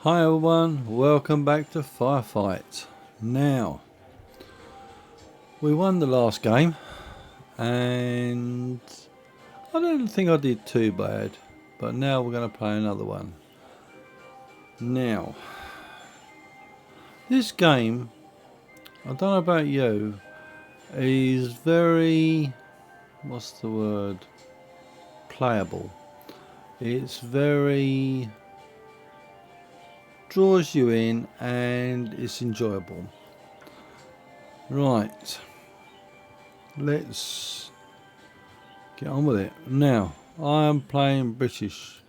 Hi everyone, welcome back to Firefight. Now, we won the last game and I don't think I did too bad, but now we're going to play another one. Now, this game, I don't know about you, is very, what's the word, playable. It's very, draws you in and it's enjoyable. Right, let's get on with it. Now, I am playing British.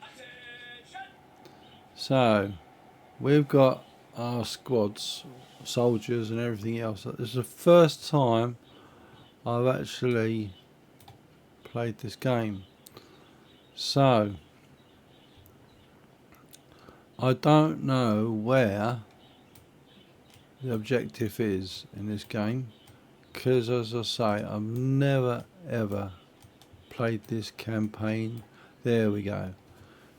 So, we've got our squads, soldiers and everything else. This is the first time I've actually played this game. So, I don't know where the objective is in this game. Because as I say, I've never ever played this campaign. There we go.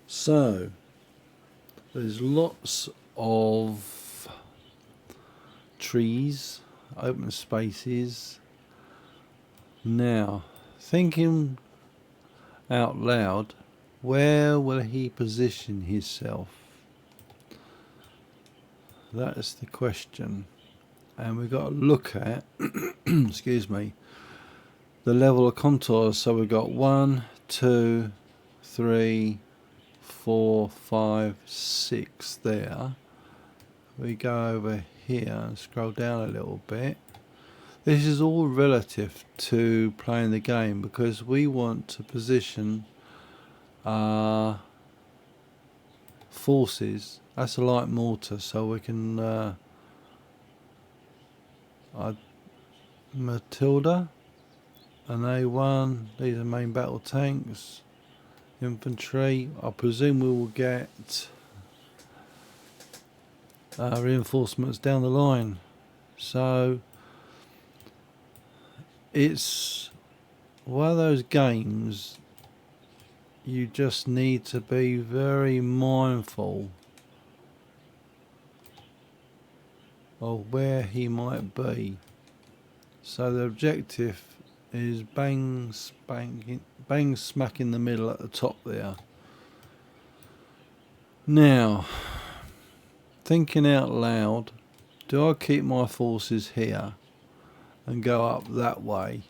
So, there's lots of trees, open spaces. Now, thinking out loud, where will he position himself? That's the question. And we've got to look at, excuse me, the level of contours. So we've got 1, 2, 3, 4, 5, 6 there. We go over here and scroll down a little bit. This is all relative to playing the game because we want to position our forces. That's a light mortar, so we can Matilda, an A1. These are main battle tanks, infantry. I presume we will get reinforcements down the line. So it's one of those games you just need to be very mindful of where he might be. So the objective is bang smack in the middle at the top there. Now, thinking out loud, do I keep my forces here and go up that way?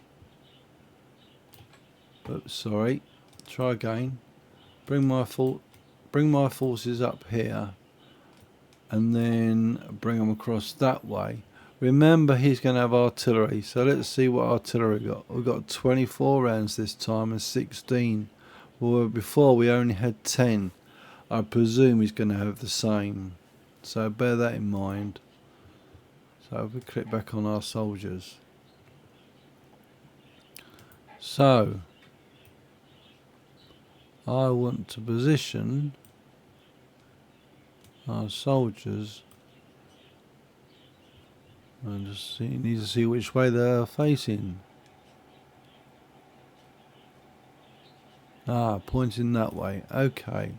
But sorry, try again. Bring my forces up here and then bring them across that way. Remember, he's going to have artillery, so let's see what artillery we got. We've got 24 rounds this time and 16. Well, before we only had 10. I presume he's going to have the same, so bear that in mind. So if we click back on our soldiers. So, I want to position our soldiers and just need to see which way they're facing. Pointing that way. Okay.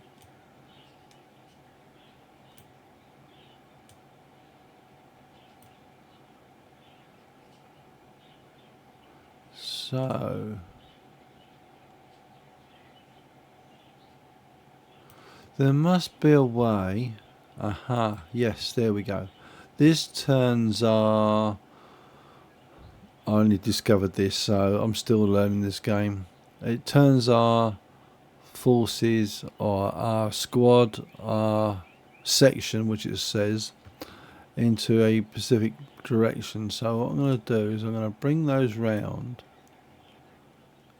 So there must be a way. Aha, yes, there we go. This turns our... I only discovered this, so I'm still learning this game. It turns our forces, or our squad, our section, which it says, into a specific direction. So what I'm going to do is I'm going to bring those round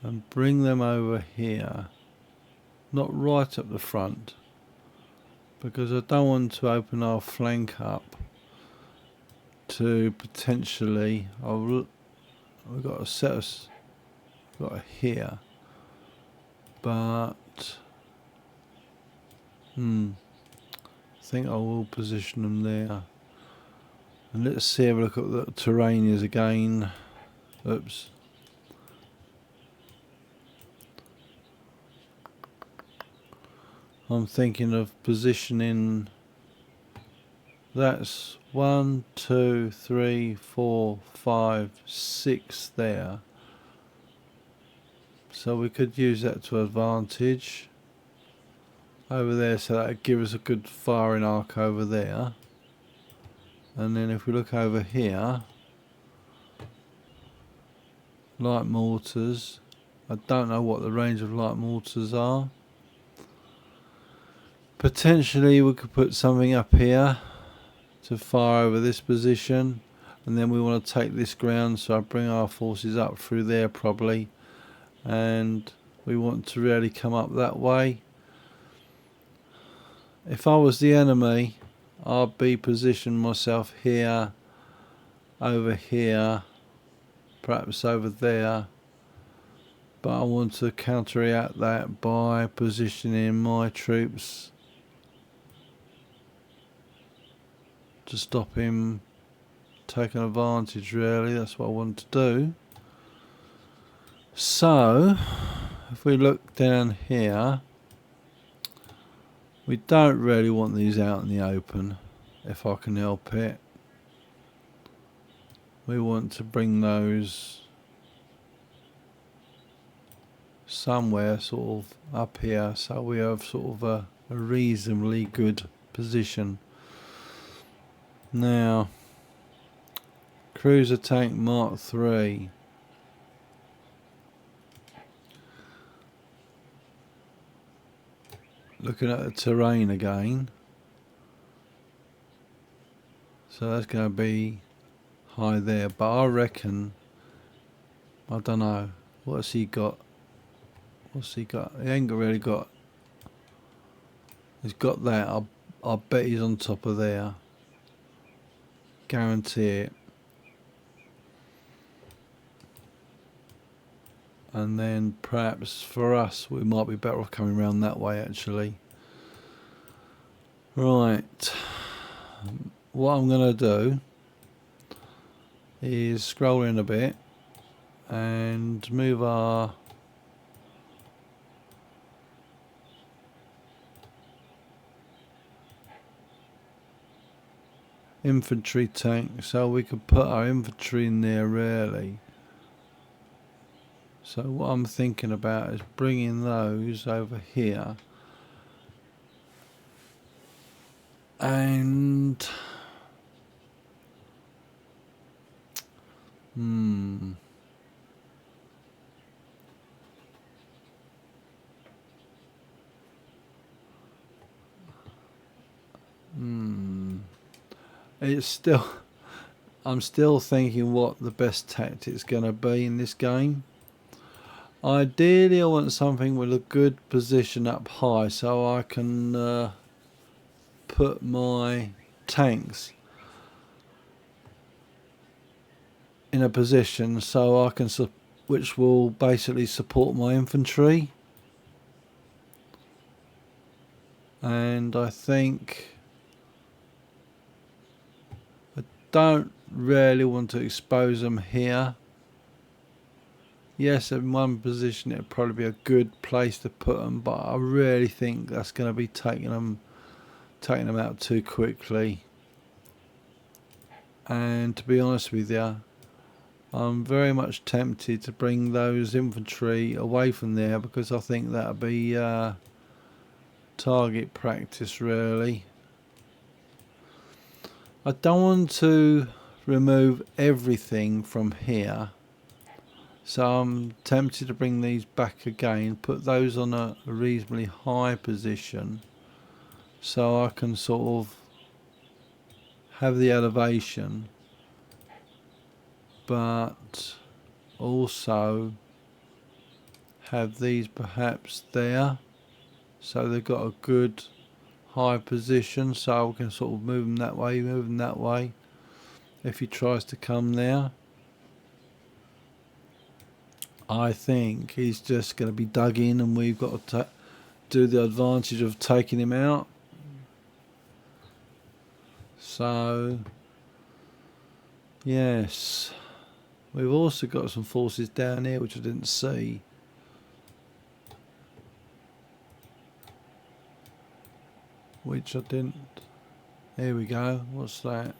and bring them over here, not right up the front, because I don't want to open our flank up to potentially... we've got a set us, got a here, but I think I will position them there. And let's see, have a look at what the terrain is again. Oops. I'm thinking of positioning That's 1, 2, 3, 4, 5, 6 there. So we could use that to advantage over there, so that would give us a good firing arc over there. And then if we look over here, light mortars. I don't know what the range of light mortars are. Potentially we could put something up here to fire over this position, and then we want to take this ground, so I bring our forces up through there probably, and we want to really come up that way. If I was the enemy, I'd be positioning myself here, over here, perhaps over there, but I want to counteract that by positioning my troops to stop him taking advantage. Really, that's what I want to do. So if we look down here, we don't really want these out in the open if I can help it. We want to bring those somewhere sort of up here, so we have sort of a reasonably good position. Now, cruiser tank Mark III. Looking at the terrain again. So that's going to be high there, but I reckon, I don't know, what's he got? What's he got? He ain't really got, he's got that. I bet he's on top of there. Guarantee it. And then perhaps for us, we might be better off coming around that way actually. Right. What I'm going to do is scroll in a bit and move our infantry tank, so we could put our infantry in there really. So what I'm thinking about is bringing those over here, and it's still, I'm still thinking what the best tactic's going to be in this game. Ideally I want something with a good position up high, so I can put my tanks in a position so I can which will basically support my infantry. And I think I don't really want to expose them here. Yes, in one position it'd probably be a good place to put them, but I really think that's going to be taking them out too quickly. And to be honest with you, I'm very much tempted to bring those infantry away from there, because I think that'll be target practice really. I don't want to remove everything from here, so I'm tempted to bring these back again, put those on a reasonably high position so I can sort of have the elevation, but also have these perhaps there, so they've got a good high position, so we can sort of move them that way, if he tries to come there. I think he's just going to be dug in, and we've got to do the advantage of taking him out. So yes, we've also got some forces down here which I didn't see. Here we go. What's that?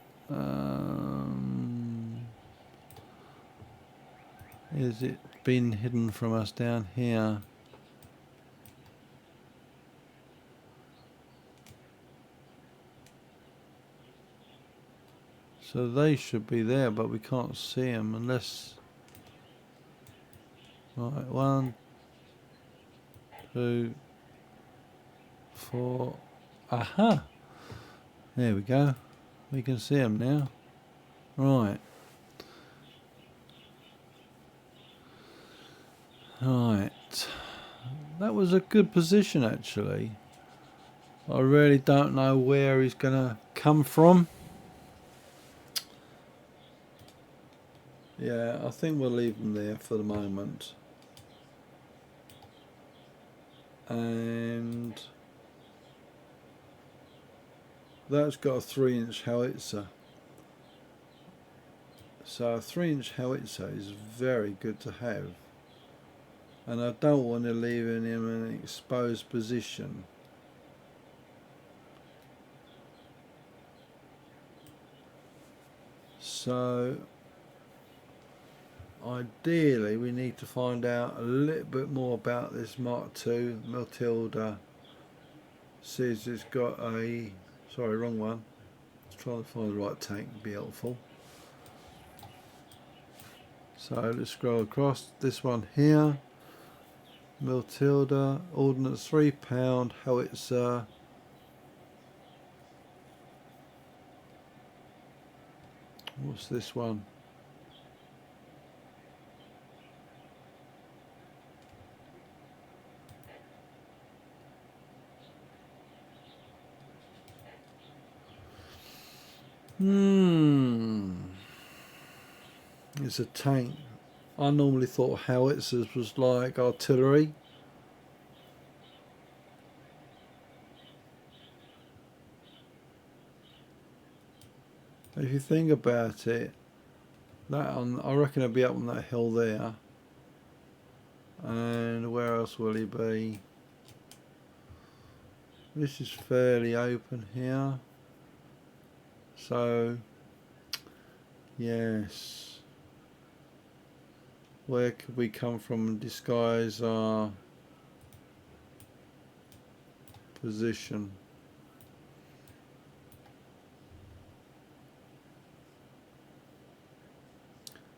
Is it been hidden from us down here? So they should be there, but we can't see them unless... Right, 1, 2, 4. Aha! There we go. We can see them now. Right. Right. That was a good position, actually. I really don't know where he's going to come from. Yeah, I think we'll leave him there for the moment. And that's got a 3-inch howitzer. So a 3-inch howitzer is very good to have. And I don't want to leave him in an exposed position. So ideally we need to find out a little bit more about this Mark II Matilda. Says it's got a, sorry, wrong one. Let's try to find the right tank, would be helpful. So let's scroll across this one here. Matilda, ordnance 3 pound, howitzer. What's this one? It's a tank. I normally thought howitzers was like artillery. If you think about it, that I reckon it'll be up on that hill there. And where else will he be? This is fairly open here. So, yes. Where could we come from and disguise our position?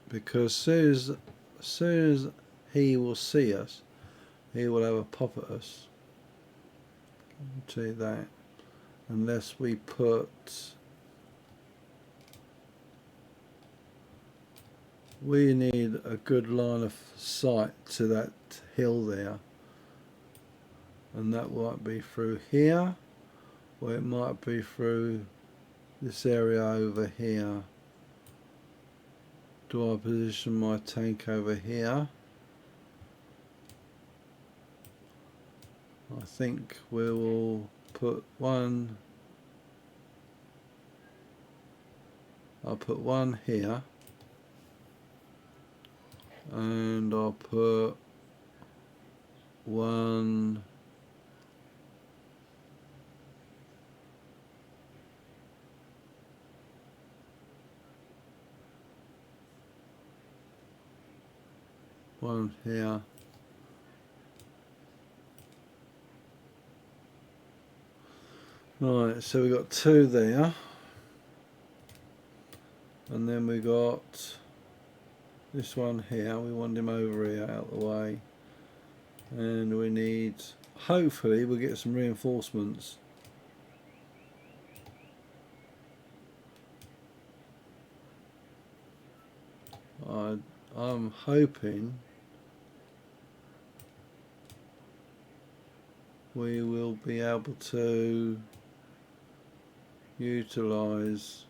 Because as soon as he will see us, he will have a pop at us. I'll tell you that. Unless we put... We need a good line of sight to that hill there. And that might be through here, or it might be through this area over here. Do I position my tank over here? I think we will put one. I'll put one here. And I'll put one here. Right, so we got 2 there. And then we got this one here. We want him over here out of the way. And we need, hopefully we'll get some reinforcements. I'm hoping we will be able to utilise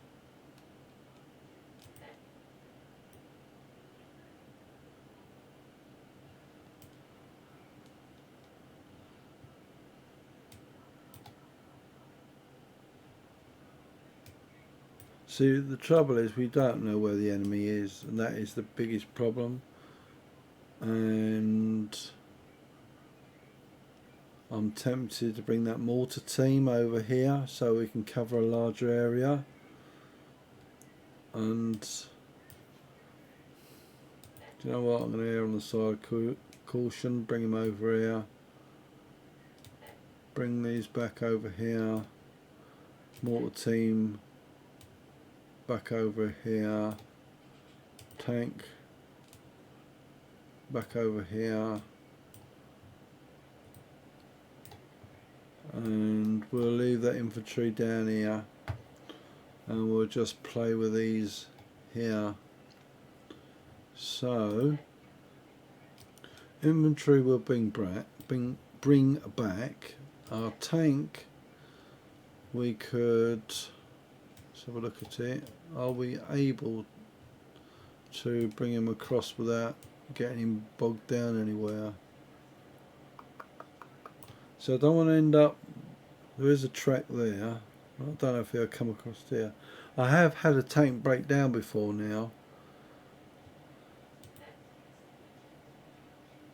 See, the trouble is we don't know where the enemy is, and that is the biggest problem. And I'm tempted to bring that mortar team over here so we can cover a larger area, and do you know what, I'm going to err on the side of caution, bring them over here, bring these back over here, mortar team back over here, tank back over here, and we'll leave that infantry down here, and we'll just play with these here. So infantry will bring back. Our tank, we could, let's have a look at it. Are we able to bring him across without getting him bogged down anywhere? So I don't want to end up, there is a track there, I don't know if he'll come across there. I have had a tank break down before now,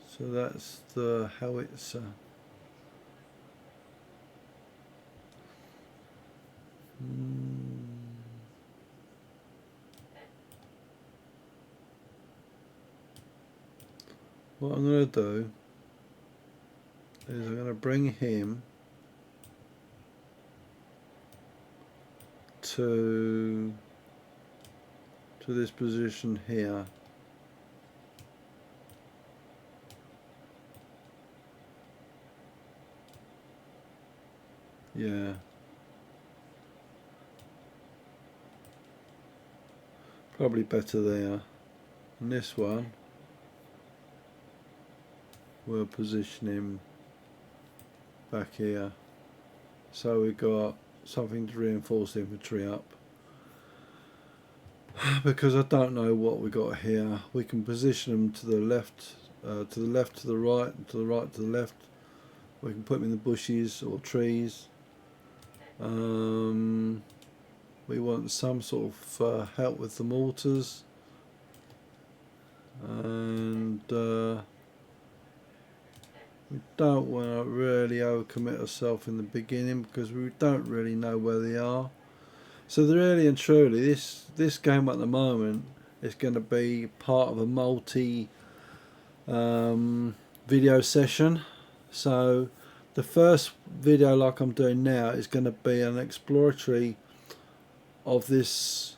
so that's the howitzer. What I'm going to do is I'm going to bring him to this position here. Yeah. Probably better there. And this one, we'll position him back here. So we've got something to reinforce the infantry up. Because I don't know what we got here. We can position them to the left, to the left, to the right, to the right, to the left. We can put them in the bushes or trees. We want some sort of help with the mortars, and we don't want to really overcommit ourselves in the beginning because we don't really know where they are. So really and truly, this game at the moment is going to be part of a multi video session. So the first video, like I'm doing now, is going to be an exploratory of this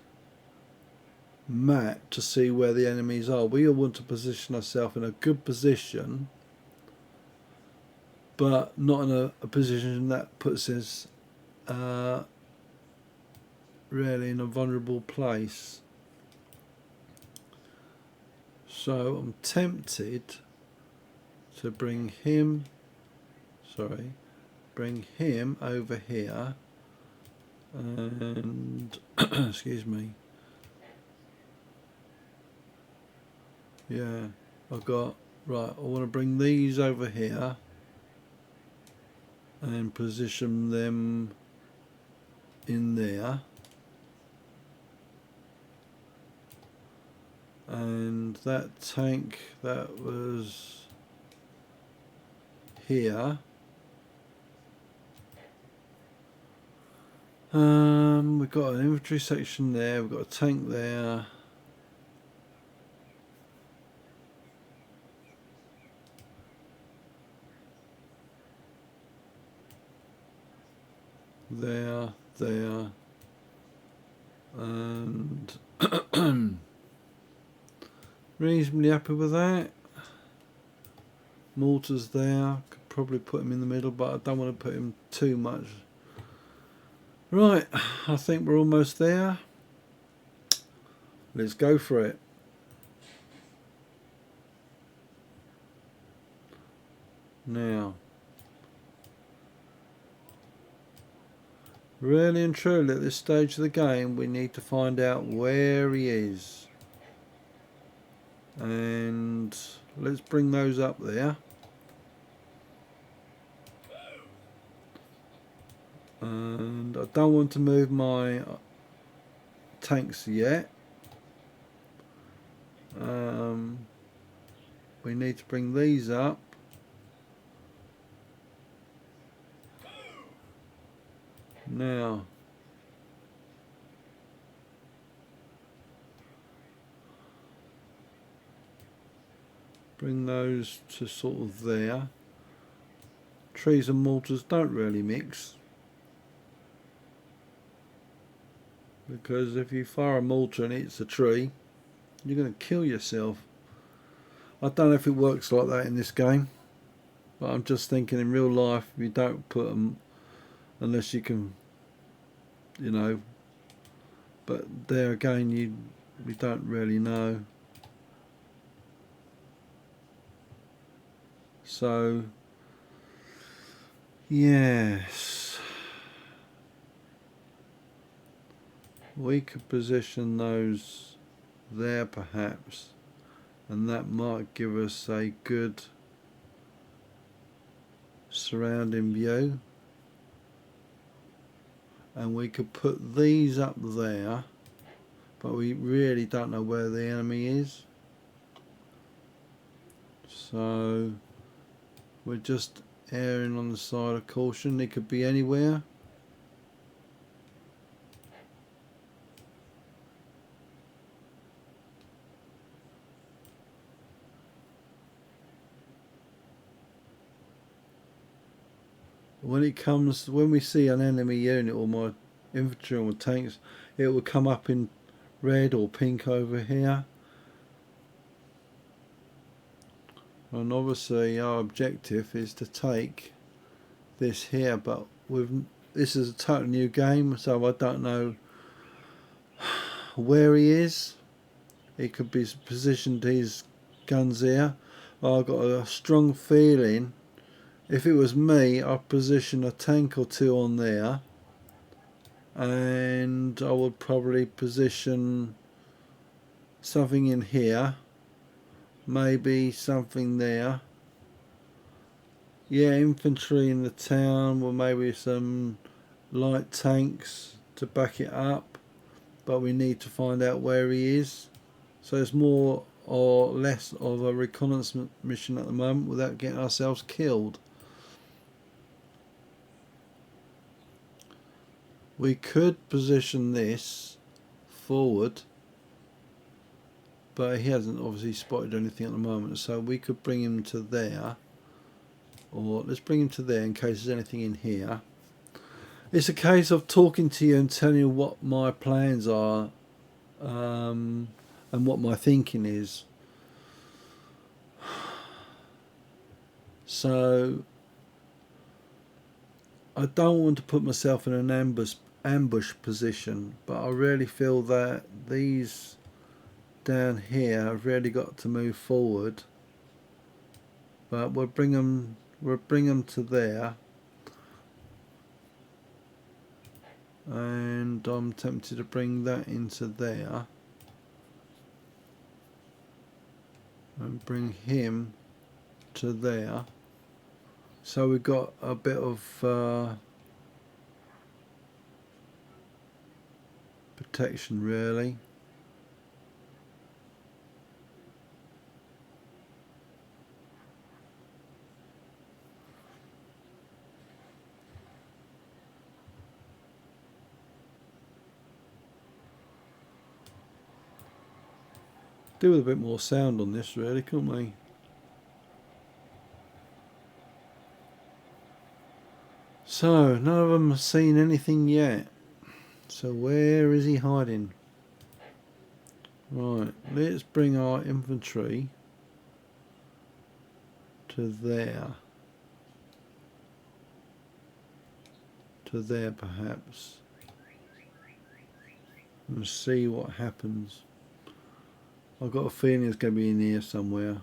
map to see where the enemies are. We all want to position ourselves in a good position, but not in a position that puts us really in a vulnerable place. So I'm tempted to bring him over here, and excuse me, yeah, I've got, right, I want to bring these over here and position them in there, and that tank that was here, we've got an infantry section there, we've got a tank there, there, and reasonably happy with that. Mortars there, could probably put him in the middle, but I don't want to put him too much. Right, I think we're almost there. Let's go for it. Now, really and truly at this stage of the game, we need to find out where he is. And let's bring those up there. And I don't want to move my tanks yet. We need to bring these up. Now, bring those to sort of there. Trees and mortars don't really mix, because if you fire a mortar and it hits a tree, you're going to kill yourself. I don't know if it works like that in this game, but I'm just thinking in real life you don't put them unless you can, you know. But there again, we don't really know. So yes, we could position those there perhaps, and that might give us a good surrounding view. And we could put these up there, but we really don't know where the enemy is, so we're just erring on the side of caution. It could be anywhere. When we see an enemy unit or my infantry or my tanks, it will come up in red or pink over here. And obviously our objective is to take this here, but this is a totally new game, so I don't know where he is. He could be positioned his guns here. I've got a strong feeling if it was me, I'd position a tank or two on there, and I would probably position something in here, maybe something there. Yeah, infantry in the town, or maybe some light tanks to back it up, but we need to find out where he is. So it's more or less of a reconnaissance mission at the moment without getting ourselves killed. We could position this forward, but he hasn't obviously spotted anything at the moment, so we could bring him to there, or let's bring him to there in case there's anything in here. It's a case of talking to you and telling you what my plans are, and what my thinking is. So I don't want to put myself in an ambush position, but I really feel that these down here have really got to move forward. But we'll bring them to there, and I'm tempted to bring that into there and bring him to there. So we've got a bit of protection really. Do with a bit more sound on this really, couldn't we? So none of them have seen anything yet. So where is he hiding? Right, let's bring our infantry to there. To there perhaps. And see what happens. I've got a feeling it's going to be in here somewhere.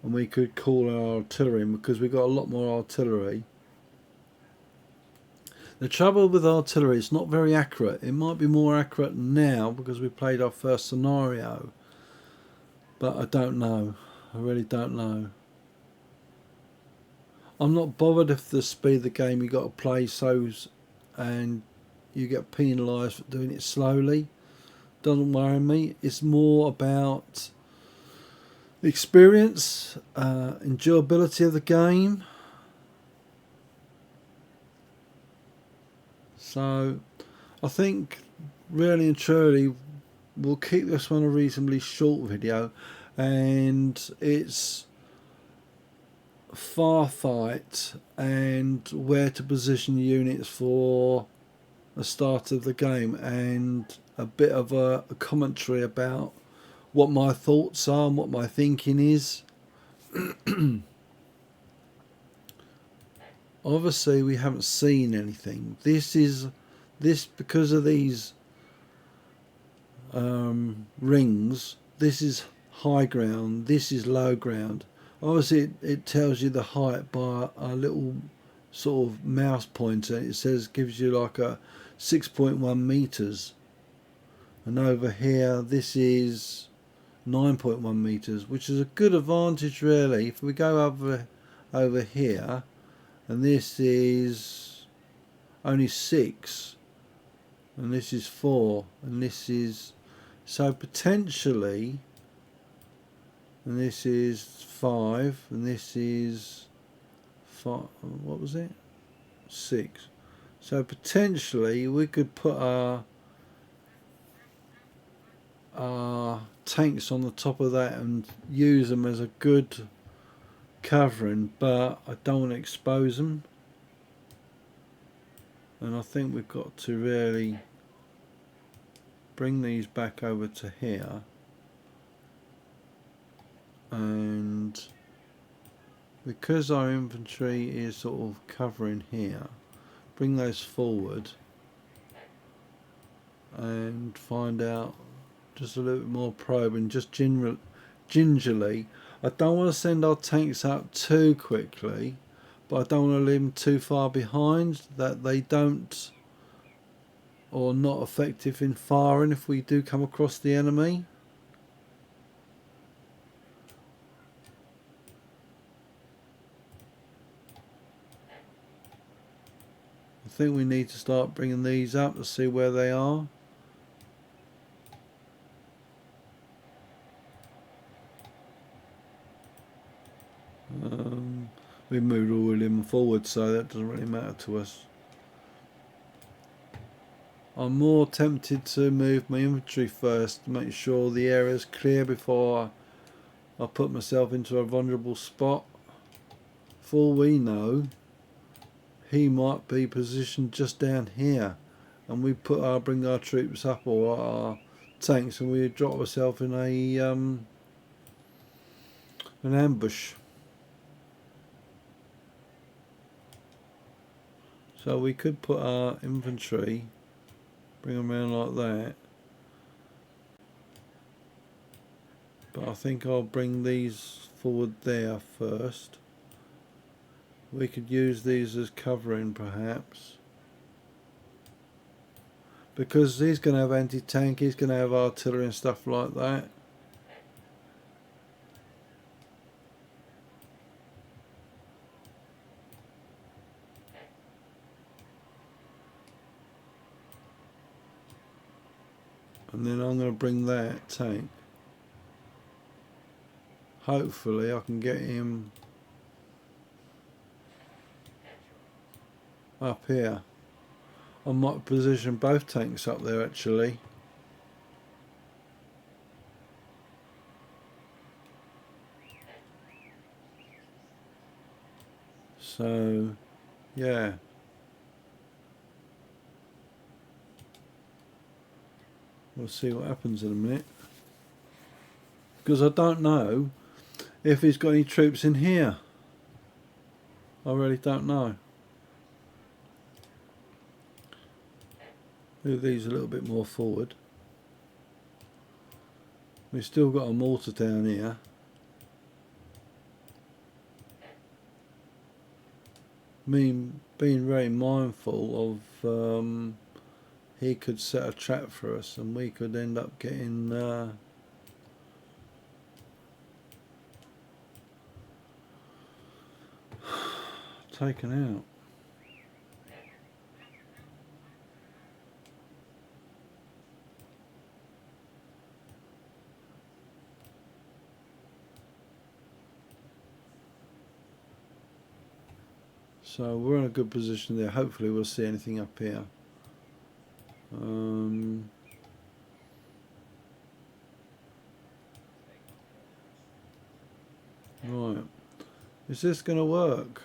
And we could call our artillery in because we've got a lot more artillery. The trouble with artillery, it's not very accurate. It might be more accurate now because we played our first scenario. But I don't know. I really don't know. I'm not bothered if the speed of the game you got to play slows and you get penalised for doing it slowly. Doesn't worry me. It's more about the experience, enjoyability of the game. So So I think really and truly we'll keep this one a reasonably short video, and it's Firefight and where to position units for the start of the game, and a bit of a commentary about what my thoughts are and what my thinking is. Obviously we haven't seen anything. This because of these rings, this is high ground, this is low ground. Obviously it tells you the height by a little sort of mouse pointer. It says, gives you like a 6.1 meters, and over here this is 9.1 meters, which is a good advantage really. If we go over here, and this is only 6, and this is 4, and this is, so potentially, and this is 5, and this is 5, what was it, 6. So potentially we could put our tanks on the top of that and use them as a good covering, but I don't want to expose them, and I think we've got to really bring these back over to here, and because our infantry is sort of covering here, bring those forward and find out just a little bit more probing, just gingerly. I don't want to send our tanks up too quickly, but I don't want to leave them too far behind that they don't, or not effective in firing if we do come across the enemy. I think we need to start bringing these up to see where they are. We moved all of them forward, so that doesn't really matter to us. I'm more tempted to move my infantry first to make sure the area is clear before I put myself into a vulnerable spot. For all we know, he might be positioned just down here, and we bring our troops up, or our tanks, and we drop ourselves in an ambush. So we could put our infantry, bring them around like that, but I think I'll bring these forward there first. We could use these as covering perhaps, because he's going to have anti-tank, he's going to have artillery and stuff like that. And then I'm going to bring that tank. Hopefully I can get him up here. I might position both tanks up there actually. So yeah, we'll see what happens in a minute, because I don't know if he's got any troops in here. I really don't know. Move these a little bit more forward. We've still got a mortar down here. Being very mindful of he could set a trap for us and we could end up getting taken out. So we're in a good position there. Hopefully we'll see anything up here. Is this going to work?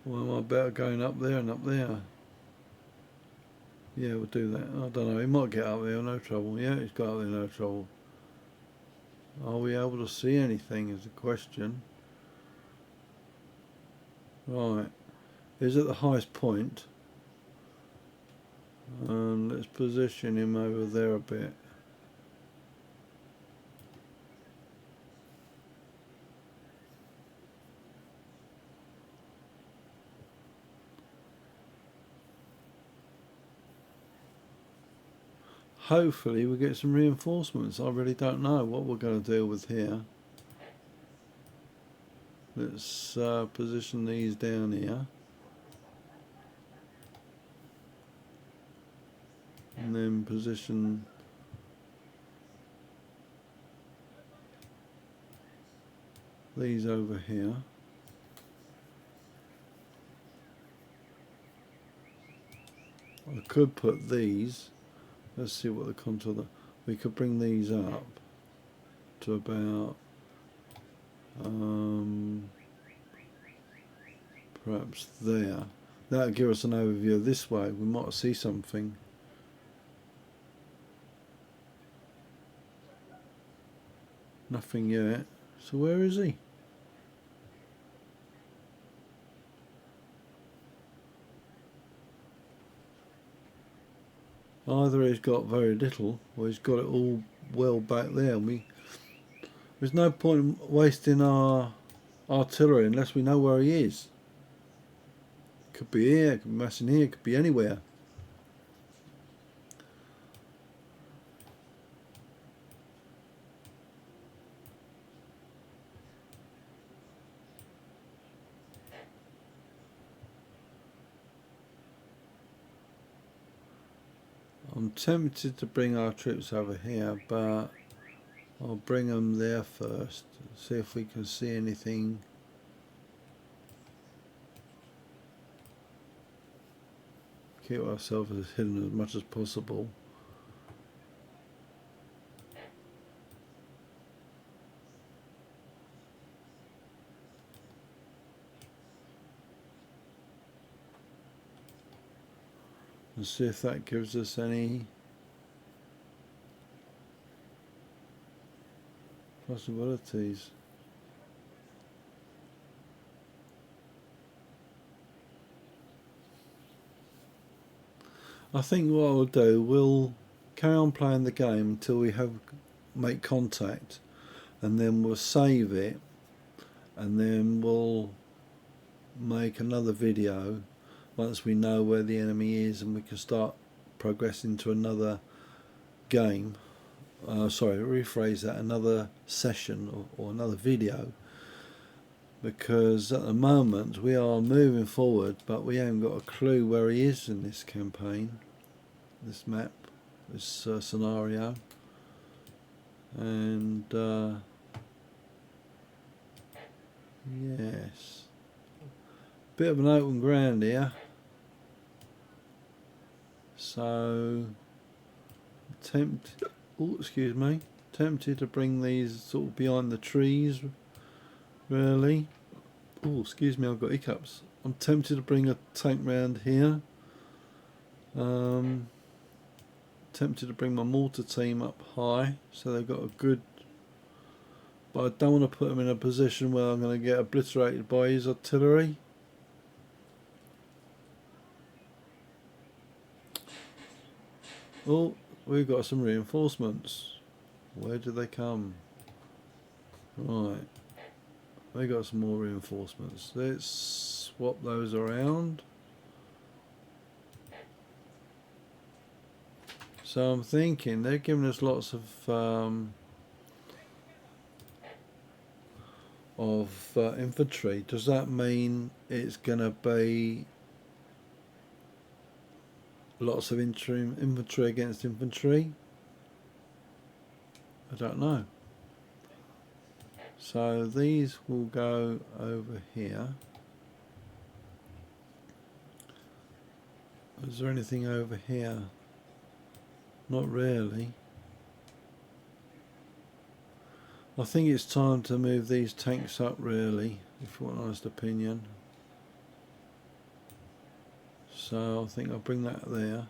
Or am I better going up there and up there? Yeah, we'll do that. I don't know. He might get up there, no trouble. Yeah, he's got up there, no trouble. Are we able to see anything is the question. Right. He's at the highest point. And let's position him over there a bit. Hopefully we get some reinforcements. I really don't know what we're going to deal with here. Let's position these down here. And then position these over here. I could put these. Let's see what the contour. We could bring these up to about perhaps there. That'll give us an overview this way. We might see something. Nothing yet. So where is he? Either he's got very little or he's got it all well back there. There's no point in wasting our artillery unless we know where he is. Could be here, could be massing here, could be anywhere. I'm tempted to bring our troops over here, but I'll bring them there first. See if we can see anything. Keep ourselves as hidden as much as possible. And see if that gives us any possibilities. I think what I'll do, we'll carry on playing the game until we make contact, and then we'll save it, and then we'll make another video once we know where the enemy is and we can start progressing to another game. Sorry, rephrase that, another session or another video, because at the moment we are moving forward but we haven't got a clue where he is in this campaign, this map, this scenario, and yes, bit of an open ground here, so tempted to bring these sort of behind the trees, really. Oh, excuse me, I've got hiccups. I'm tempted to bring a tank round here. Tempted to bring my mortar team up high so they've got a good, but I don't want to put them in a position where I'm going to get obliterated by his artillery. Oh, we've got some reinforcements. Where did they come? Right, we got some more reinforcements. Let's swap those around. So I'm thinking they're giving us lots of infantry. Does that mean it's going to be lots of infantry against infantry? I don't know. So these will go over here. Is there anything over here? Not really. I think it's time to move these tanks up, really, if you want an honest opinion. So I think I'll bring that there,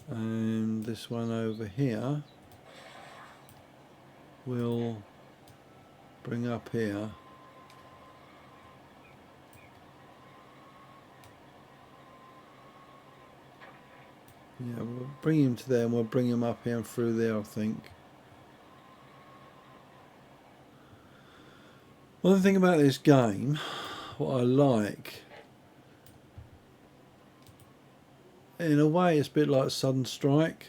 and this one over here we'll bring up here. Yeah, we'll bring him to there and we'll bring him up here and through there, I think. One thing about this game, what I like, in a way it's a bit like Sudden Strike,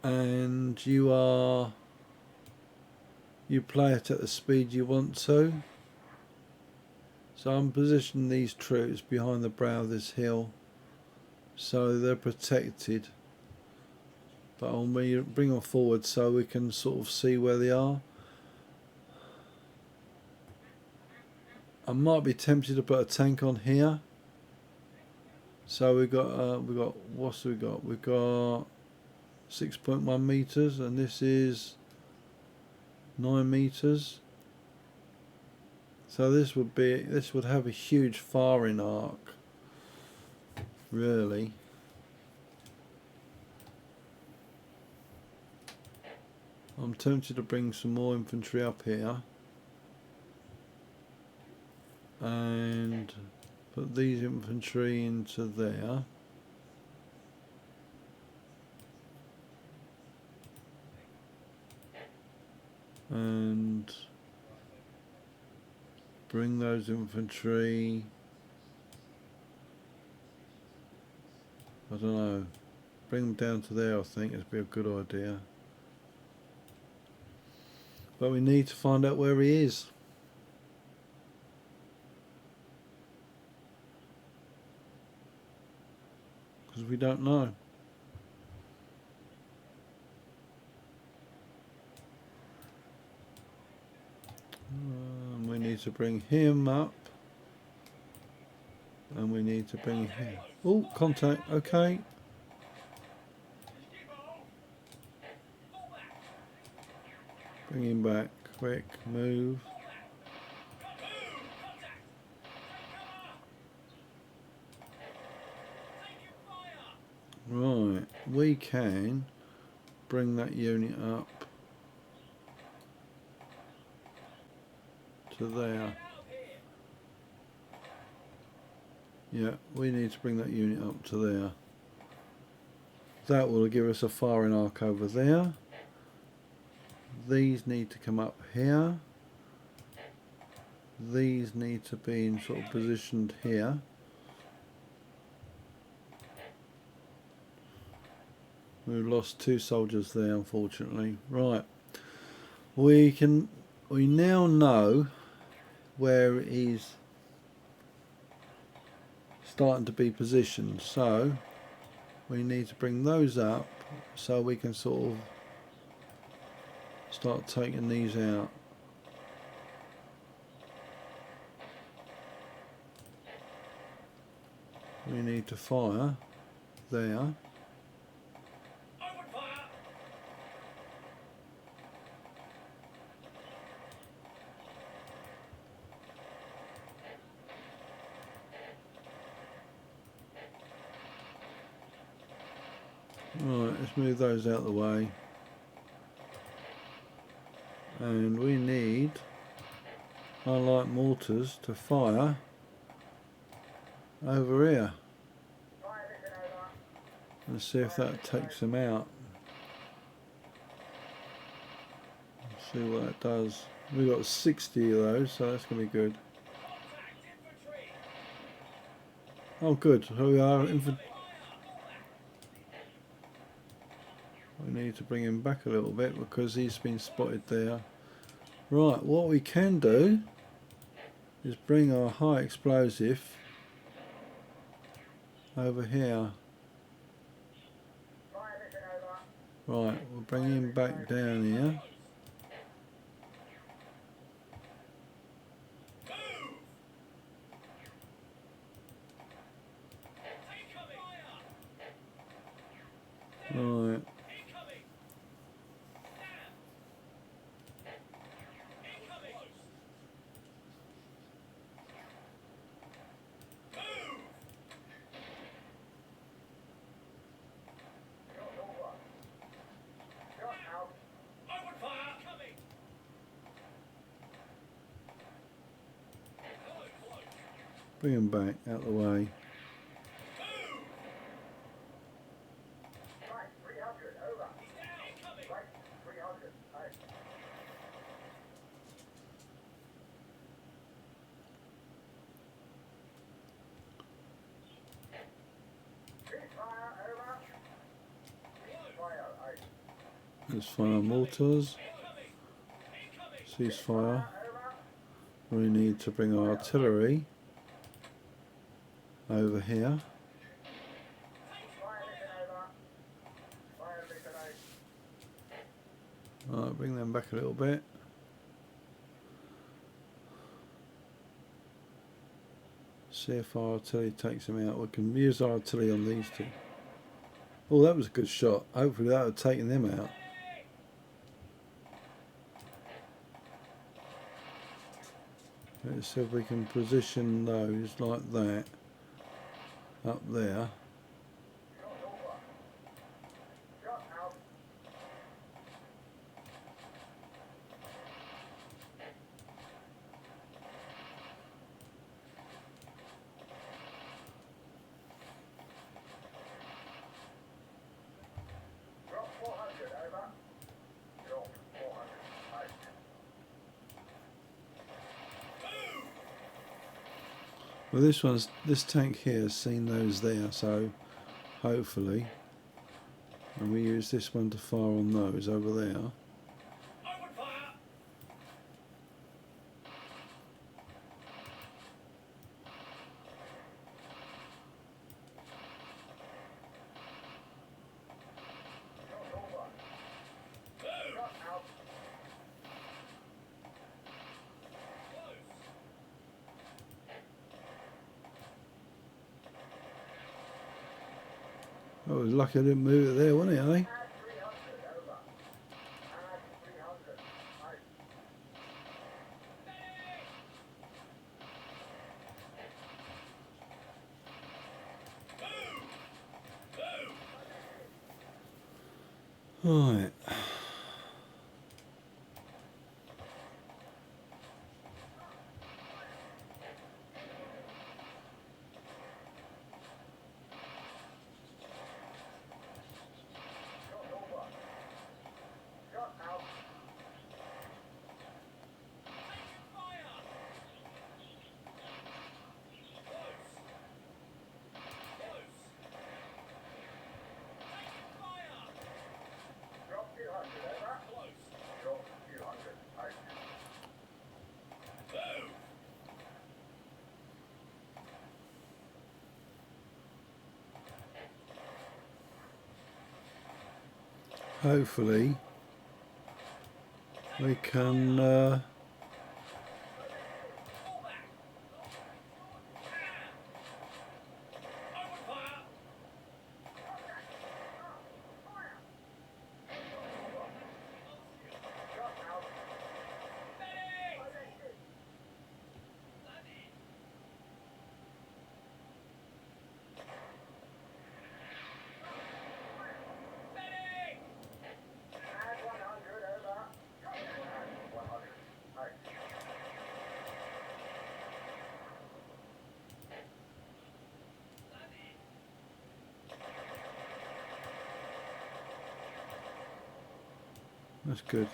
and you play it at the speed you want to. So I'm positioning these troops behind the brow of this hill so they're protected, but I'll bring them forward so we can sort of see where they are. I might be tempted to put a tank on here. So we've got what's we got? We've got 6.1 meters, and this is 9 meters. So this would have a huge firing arc, really. I'm tempted to bring some more infantry up here and put these infantry into there. And bring those infantry, I don't know, bring them down to there. I think it'd be a good idea. But we need to find out where he is. Because we don't know. We need to bring him up. And we need to bring him. Oh, contact, okay. Bring him back, quick, move. Right, we can bring that unit up to there. Yeah, we need to bring that unit up to there. That will give us a firing arc over there. These need to come up here. These need to be in sort of positioned here. We've lost 2 soldiers there, unfortunately. Right, we now know where he's starting to be positioned, so we need to bring those up so we can sort of start taking these out. We need to fire there. Right, let's move those out of the way. And we need light mortars to fire over here. Let's see if that takes them out. Let's see what that does. We've got 60 of those, so that's going to be good. Oh good, here we are. We need to bring him back a little bit because he's been spotted there. Right, what we can do is bring our high explosive over here. Right, we'll bring him back down here. Right. Bring them back out the way. Let's fire mortars. Ceasefire. We need to bring our artillery over here. Alright, bring them back a little bit. See if our artillery takes them out. We can use our artillery on these two. Oh, that was a good shot. Hopefully that would have taken them out. Let's see if we can position those like that up there. Well, this tank here has seen those there, so hopefully, and we use this one to fire on those over there. I was lucky I didn't move it there, wasn't it, eh? Right. Hopefully we can that's good.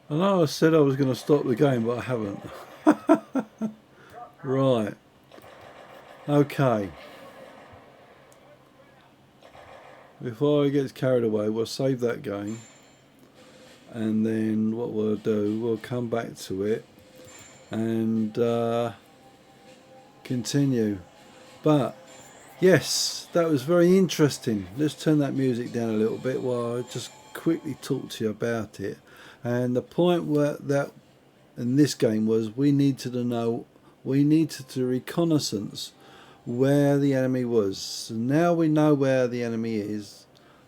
I know I said I was going to stop the game, but I haven't. Right. Okay. Before I get carried away, we'll save that game. And then what we'll do, we'll come back to it and continue. But yes, that was very interesting. Let's turn that music down a little bit while I just quickly talk to you about it. And the point where that in this game was we needed to reconnaissance where the enemy was. So now we know where the enemy is,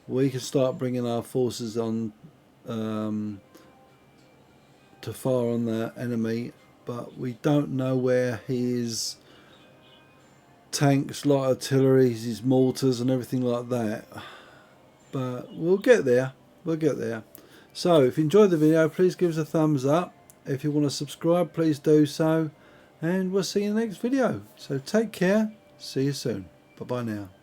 we can start bringing our forces on to fire on the enemy, but we don't know where his tanks, light artillery, his mortars and everything like that. But we'll get there. We'll get there. So if you enjoyed the video, please give us a thumbs up. If you want to subscribe, please do so. And we'll see you in the next video. So take care. See you soon. Bye bye now.